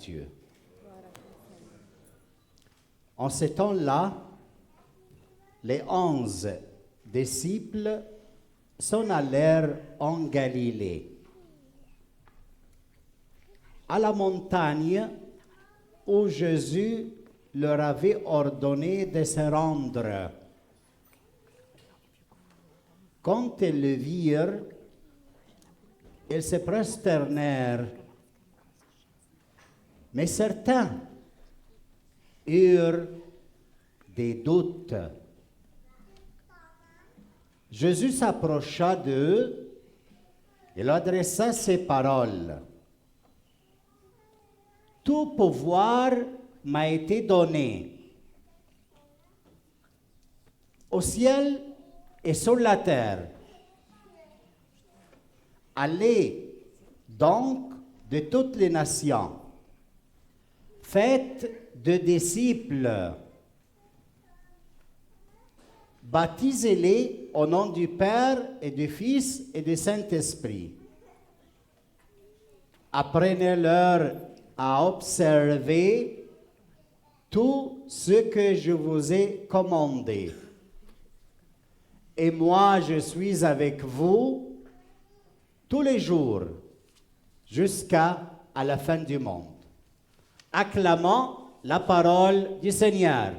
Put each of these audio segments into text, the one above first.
Dieu. En ce temps-là, les 11 disciples s'en allèrent en Galilée, à la montagne où Jésus leur avait ordonné de se rendre. Quand ils le virent, ils se prosternèrent. Mais certains eurent des doutes. Jésus s'approcha d'eux et leur adressa ces paroles. Tout pouvoir m'a été donné au ciel et sur la terre. Allez donc de toutes les nations. Faites de disciples. Baptisez-les au nom du Père et du Fils et du Saint-Esprit. Apprenez-leur à observer tout ce que je vous ai commandé. Et moi, je suis avec vous tous les jours jusqu'à la fin du monde. Acclamons la parole du Seigneur.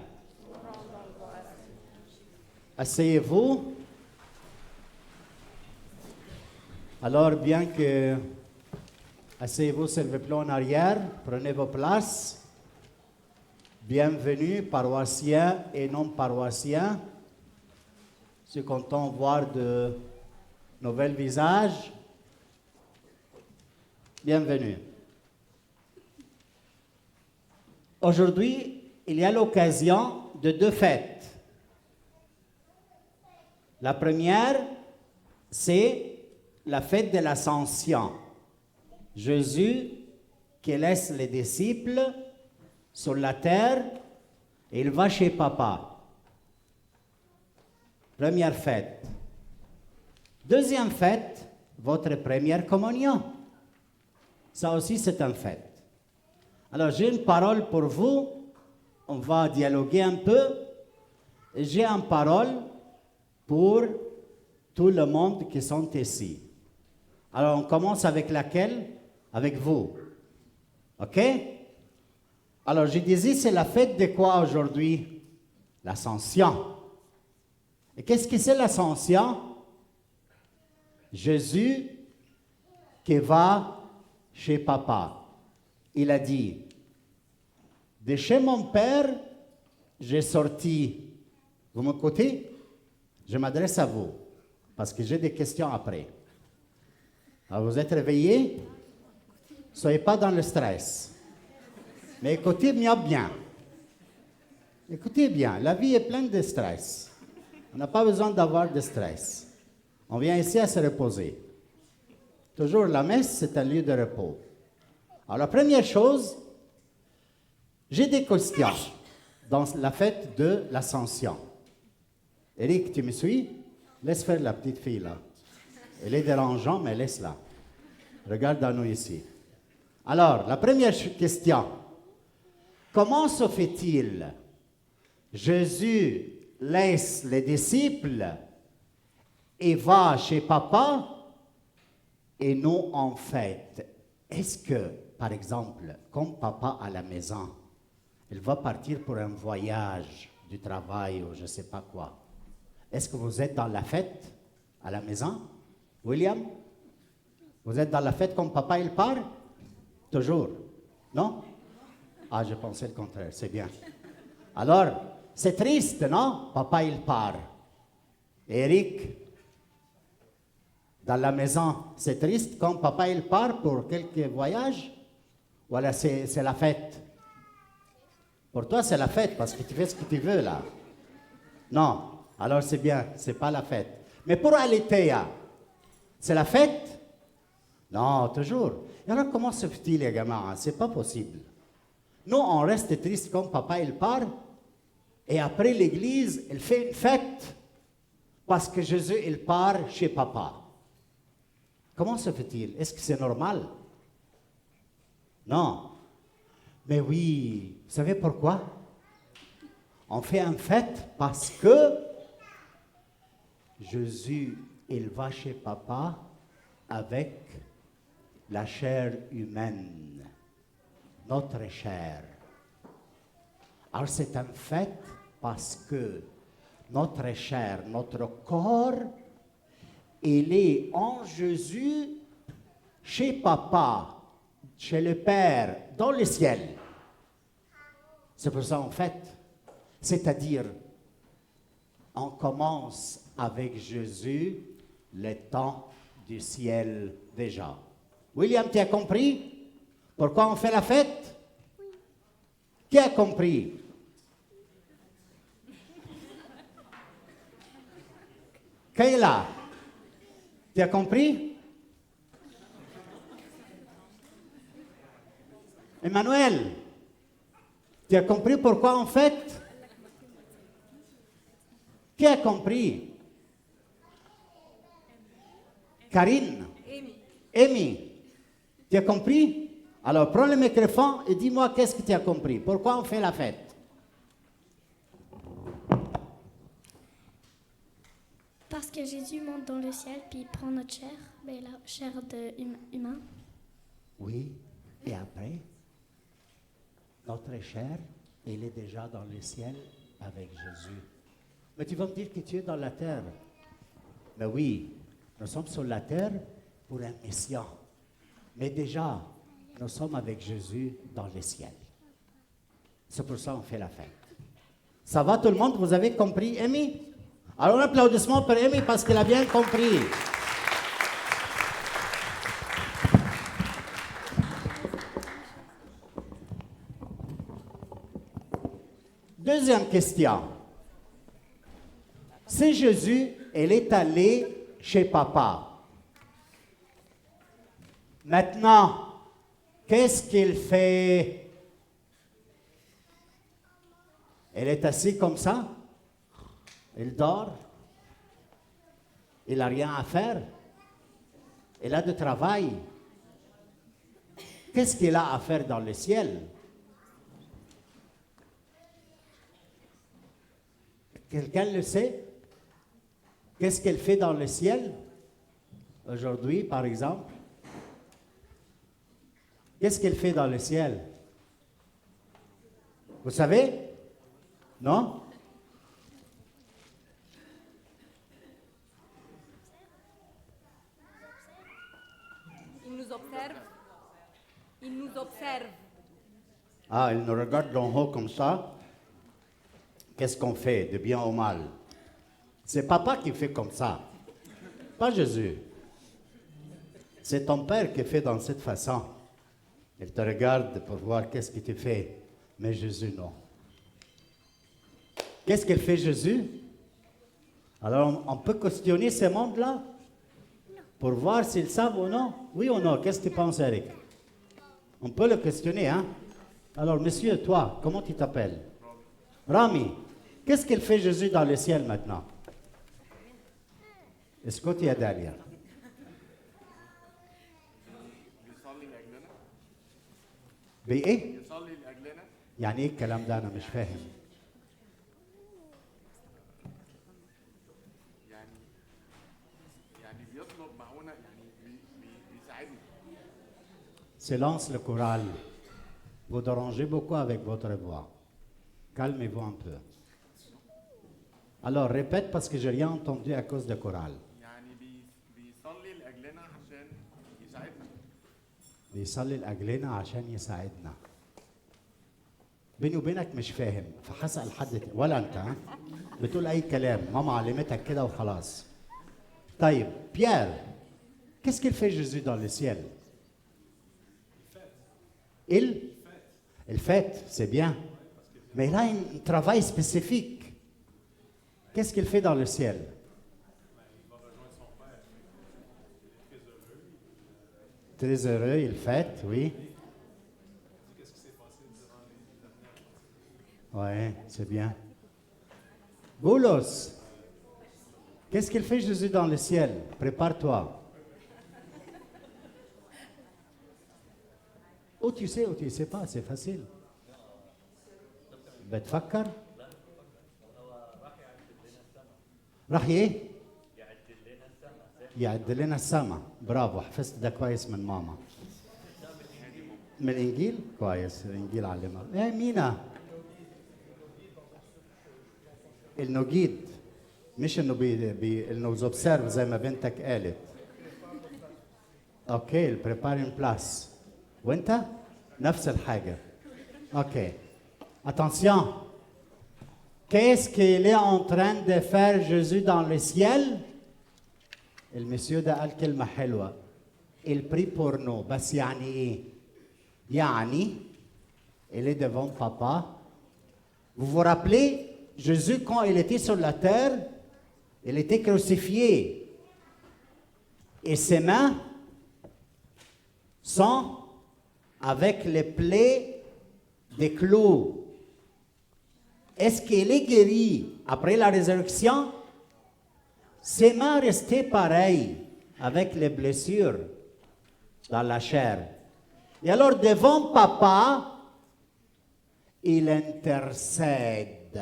Asseyez-vous. Alors, bien que asseyez-vous, s'il vous plaît, en arrière, prenez vos places. Bienvenue, paroissiens et non paroissiens. Je suis content de voir de nouveaux visages. Bienvenue. Aujourd'hui, il y a l'occasion de deux fêtes. La première, c'est la fête de l'Ascension. Jésus qui laisse les disciples sur la terre et il va chez Papa. Première fête. Deuxième fête, votre première communion. Ça aussi, c'est une fête. Alors, j'ai une parole pour vous. On va dialoguer un peu. J'ai une parole pour tout le monde qui sont ici. Alors, on commence avec laquelle? Avec vous. OK? Alors, je disais, c'est la fête de quoi aujourd'hui? L'Ascension. Et qu'est-ce que c'est l'Ascension? Jésus qui va chez Papa. Il a dit, de chez mon Père, j'ai sorti. Vous m'écoutez? Je m'adresse à vous, parce que j'ai des questions après. Alors, vous êtes réveillés? Ne soyez pas dans le stress. Mais écoutez-moi bien. Écoutez bien, la vie est pleine de stress. On n'a pas besoin d'avoir de stress. On vient ici à se reposer. Toujours la messe, c'est un lieu de repos. Alors, la première chose, j'ai des questions dans la fête de l'Ascension. Eric, tu me suis? Laisse faire la petite fille là. Elle est dérangeante, mais laisse-la. Regarde à nous ici. Alors, la première question. Comment se fait-il? Jésus laisse les disciples et va chez Papa et nous en fait. Est-ce que, par exemple, comme Papa à la maison, il va partir pour un voyage du travail ou je ne sais pas quoi, est-ce que vous êtes dans la fête à la maison? William? Vous êtes dans la fête comme Papa il part? Toujours? Non? Ah, je pensais le contraire, c'est bien. Alors, c'est triste, non? Papa il part. Eric, dans la maison, c'est triste quand Papa il part pour quelques voyages? Voilà, c'est la fête. Pour toi, c'est la fête parce que tu fais ce que tu veux là. Non, alors c'est bien, c'est pas la fête. Mais pour Aletheia, c'est la fête? Non, toujours. Et alors, comment se fait-il, les gamins? C'est pas possible. Nous, on reste triste quand Papa il part et après l'église, elle fait une fête parce que Jésus il part chez Papa. Comment se fait-il? Est-ce que c'est normal? Non. Mais oui, vous savez pourquoi? On fait une fête parce que Jésus, il va chez Papa avec la chair humaine, notre chair. Alors c'est une fête parce que notre chair, notre corps, il est en Jésus, chez Papa, chez le Père, dans le ciel. C'est pour ça en fait. C'est-à-dire, on commence avec Jésus le temps du ciel déjà. William, tu as compris pourquoi on fait la fête? Qui a compris? Kayla, tu as compris? Emmanuel, tu as compris pourquoi on fête? Qui a compris? Karine? Amy, tu as compris? Alors prends le microphone et dis-moi qu'est-ce que tu as compris. Pourquoi on fait la fête? Parce que Jésus monte dans le ciel puis il prend notre chair, la chair d'humain. Oui, et après, notre chair, elle est déjà dans le ciel avec Jésus. Mais tu vas me dire que tu es dans la terre. Mais oui, nous sommes sur la terre pour une mission. Mais déjà, nous sommes avec Jésus dans le ciel. C'est pour ça qu'on fait la fête. Ça va tout le monde? Vous avez compris, Amy? Alors un applaudissement pour Amy parce qu'elle a bien compris. Deuxième question. Si Jésus, elle est allé chez Papa, maintenant, qu'est-ce qu'il fait? Elle est assise comme ça? Elle dort? Elle n'a rien à faire? Elle a du travail? Qu'est-ce qu'elle a à faire dans le ciel? Quelqu'un le sait? Qu'est-ce qu'elle fait dans le ciel? Aujourd'hui, par exemple? Qu'est-ce qu'elle fait dans le ciel? Vous savez? Non? Il nous observe. Il nous observe. Ah, elle nous regarde d'en haut comme ça. Qu'est-ce qu'on fait, de bien ou mal? C'est Papa qui fait comme ça, pas Jésus. C'est ton Père qui fait dans cette façon. Il te regarde pour voir qu'est-ce que tu fais, mais Jésus non. Qu'est-ce qu'il fait Jésus? Alors on peut questionner ce monde-là pour voir s'ils savent ou non. Oui ou non? Qu'est-ce que tu penses, Eric? On peut le questionner, hein? Alors, monsieur, toi, comment tu t'appelles? Rami, qu'est-ce qu'il fait Jésus dans le ciel maintenant? Est-ce que tu es derrière? بإيه؟ يصلي لأجلنا. يعني ايه الكلام ده؟ انا مش فاهم. يعني بيطلب معونة، يعني بيساعدنا. Silence le choral. Vous dérangez beaucoup avec votre voix. Calmez-vous un peu. Alors, répète parce que j'ai rien entendu à cause du choral. يعني بيصلي لأجلنا عشان يساعدنا. بيصلي لأجلنا عشان يساعدنا. بيني وبينك مش فاهم، فهسأل حد ولا أنت ها؟ بتقول أي كلام، ماما علمتك كده وخلاص. طيب، Pierre, qu'est-ce qu'il fait Jésus dans le ciel? Il fête, c'est bien. Mais il a un travail spécifique. Qu'est-ce qu'il fait dans le ciel? Très heureux, il fête, oui. Oui, c'est bien. Boulos, qu'est-ce qu'il fait Jésus dans le ciel? Prépare-toi. Ou tu sais pas, c'est facile. بتفكر؟ راح ايه؟ يعد لنا السما. برافو، حفظت ده كويس من ماما. من الانجيل؟ كويس، الانجيل علمها. ايه مينا؟ النجيد، مش انه انه زوبسيرف زي ما بنتك قالت. اوكي، البريبارين بلاس. وانت؟ نفس الحاجة. اوكي. Attention. Qu'est-ce qu'il est en train de faire Jésus dans le ciel? المسيو ده قال كلمة حلوة. Il prie pour nous. بس يعني ايه؟ يعني il est devant papa. Vous vous rappelez, Jésus, quand il était sur la terre, il était crucifié. Et ses mains sont avec les plaies des clous. Est-ce qu'il est guéri après la résurrection? Ses mains restaient pareilles, avec les blessures dans la chair. Et alors, devant papa, il intercède.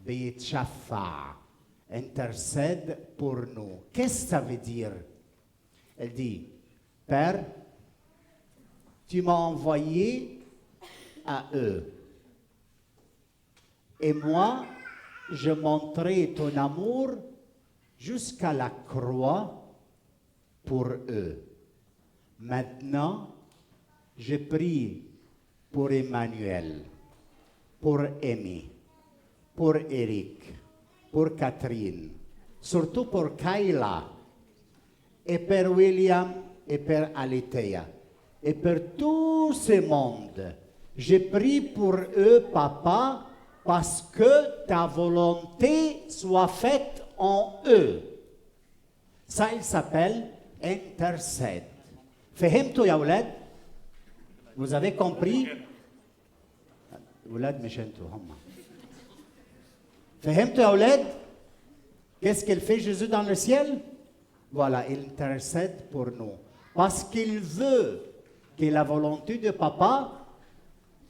B'yitshaffa. Intercède pour nous. Qu'est-ce que ça veut dire? Elle dit, Père, tu m'as envoyé à eux. Et moi, je montrerai ton amour jusqu'à la croix pour eux. Maintenant, je prie pour Emmanuel, pour Amy, pour Eric, pour Catherine, surtout pour Kayla, et pour William, et pour Alethea, et pour tout ce monde. Je prie pour eux, Papa, parce que ta volonté soit faite en eux. Ça, il s'appelle intercède. فهمتوا يا أولاد؟ Vous avez compris? أولاد مش أنتوا هم. فهمتوا يا أولاد؟ Qu'est-ce qu'il fait Jésus dans le ciel? Voilà, il intercède pour nous. Parce qu'il veut que la volonté de Papa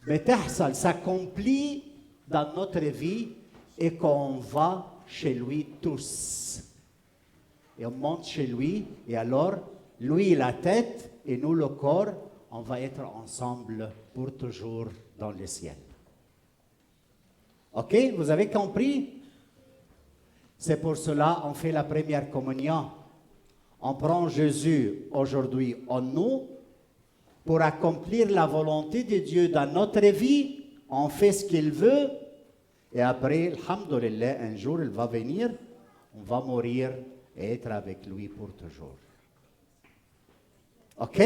بتحصل, s'accomplit dans notre vie et qu'on va chez lui tous. Et on monte chez lui et alors, lui la tête et nous le corps, on va être ensemble pour toujours dans le ciel. Ok, vous avez compris? C'est pour cela qu'on fait la première communion. On prend Jésus aujourd'hui en nous pour accomplir la volonté de Dieu dans notre vie. On fait ce qu'il veut. Et après, alhamdoulilah, un jour, il va venir, on va mourir et être avec lui pour toujours. OK?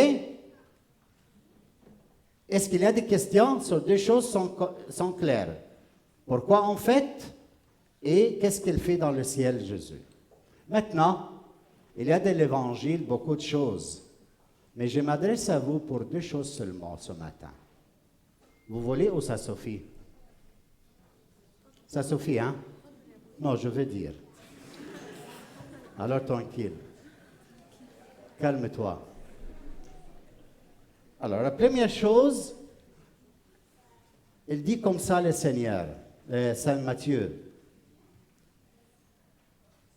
Est-ce qu'il y a des questions? Sur deux choses sont claires. Pourquoi on fête et qu'est-ce qu'il fait dans le ciel, Jésus? Maintenant, il y a de l'évangile beaucoup de choses. Mais je m'adresse à vous pour deux choses seulement ce matin. Vous voulez ou ça suffit? Ça suffit, hein? Non, je veux dire. Alors tranquille. Calme-toi. Alors, la première chose, il dit comme ça le Seigneur, Saint Matthieu.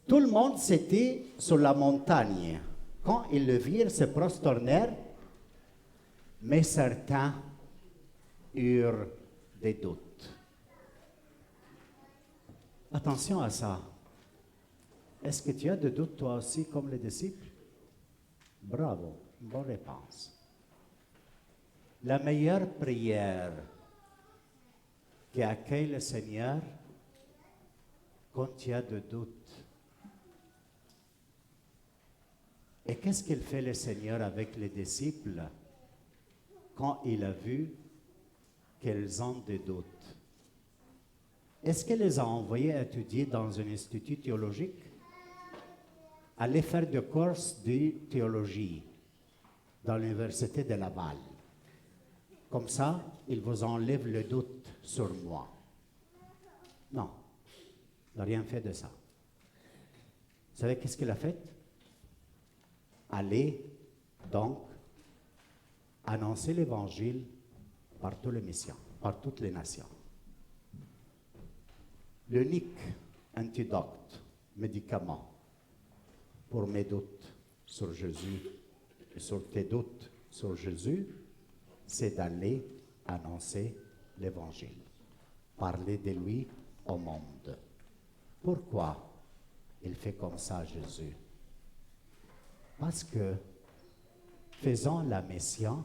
Tout le monde s'était sur la montagne. Quand ils le virent, se prosternèrent, mais certains eurent des doutes. Attention à ça. Est-ce que tu as des doutes toi aussi comme les disciples? Bravo, bonne réponse. La meilleure prière qui accueille le Seigneur quand tu as des doutes. Et qu'est-ce qu'il fait le Seigneur avec les disciples quand il a vu qu'ils ont des doutes? Est-ce qu'il les a envoyés étudier dans un institut théologique? Aller faire des courses de théologie dans l'université de Laval. Comme ça, il vous enlève le doute sur moi. Non, il n'a rien fait de ça. Vous savez qu'est-ce qu'il a fait? Aller, donc, annoncer l'Évangile par toutes les missions, par toutes les nations. L'unique antidote, médicament pour mes doutes sur Jésus et sur tes doutes sur Jésus, c'est d'aller annoncer l'Évangile, parler de lui au monde. Pourquoi il fait comme ça, Jésus? Parce que faisant la mission,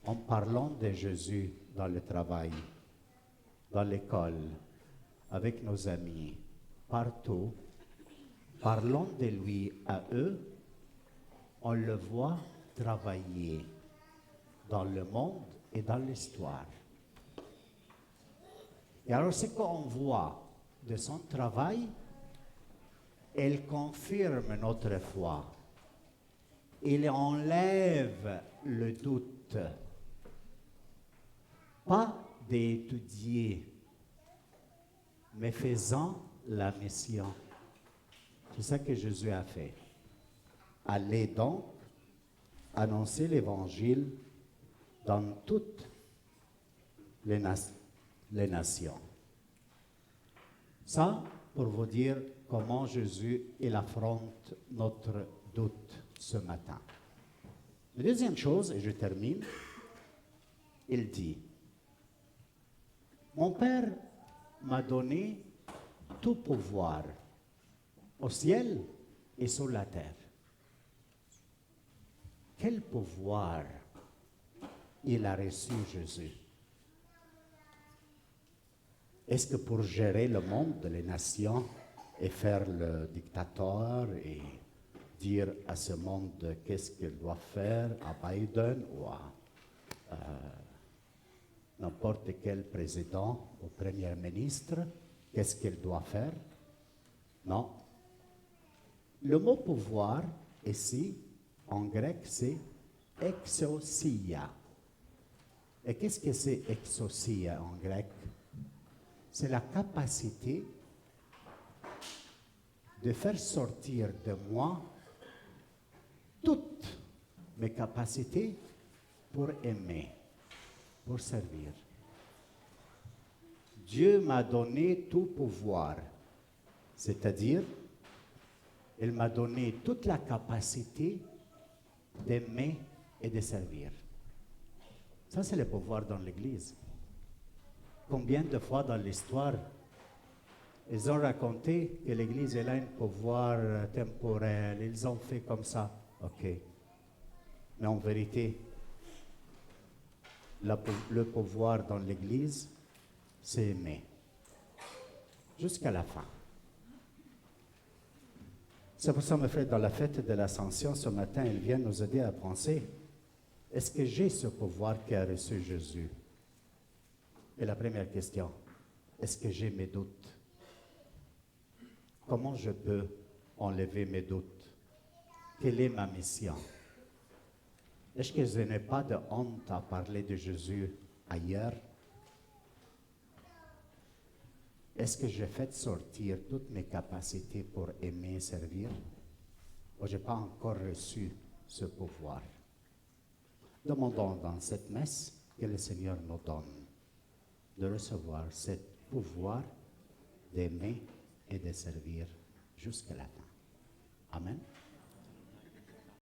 en parlant de Jésus dans le travail, dans l'école, avec nos amis, partout, parlons de lui à eux, on le voit travailler dans le monde et dans l'histoire. Et alors ce qu'on voit de son travail, il confirme notre foi. Il enlève le doute. Pas d'étudier, mais faisant la mission. C'est ça que Jésus a fait. Allez donc annoncer l'Évangile dans toutes les nations. Ça, pour vous dire comment Jésus il affronte notre doute ce matin. La deuxième chose, et je termine, il dit, mon Père m'a donné tout pouvoir au ciel et sur la terre. Quel pouvoir il a reçu Jésus? Est-ce que pour gérer le monde, les nations, et faire le dictateur et dire à ce monde qu'est-ce qu'il doit faire à Biden ou à n'importe quel président ou premier ministre, qu'est-ce qu'il doit faire? Non. Le mot pouvoir, ici, en grec, c'est exousia. Et qu'est-ce que c'est exousia en grec? C'est la capacité de faire sortir de moi toutes mes capacités pour aimer, pour servir. Dieu m'a donné tout pouvoir, c'est-à-dire, il m'a donné toute la capacité d'aimer et de servir. Ça, c'est le pouvoir dans l'Église. Combien de fois dans l'histoire, ils ont raconté que l'Église elle a un pouvoir temporel, ils ont fait comme ça. OK. Mais en vérité, le pouvoir dans l'Église, c'est aimer. Jusqu'à la fin. C'est pour ça, mes frères, dans la fête de l'Ascension, ce matin, ils viennent nous aider à penser, est-ce que j'ai ce pouvoir qu'a reçu Jésus? Et la première question, est-ce que j'ai mes doutes? Comment je peux enlever mes doutes? Quelle est ma mission? Est-ce que je n'ai pas de honte à parler de Jésus ailleurs? Est-ce que j'ai fait sortir toutes mes capacités pour aimer et servir? Ou je n'ai pas encore reçu ce pouvoir? Demandons dans cette messe que le Seigneur nous donne de recevoir ce pouvoir d'aimer et de servir jusqu'à la fin. Amen.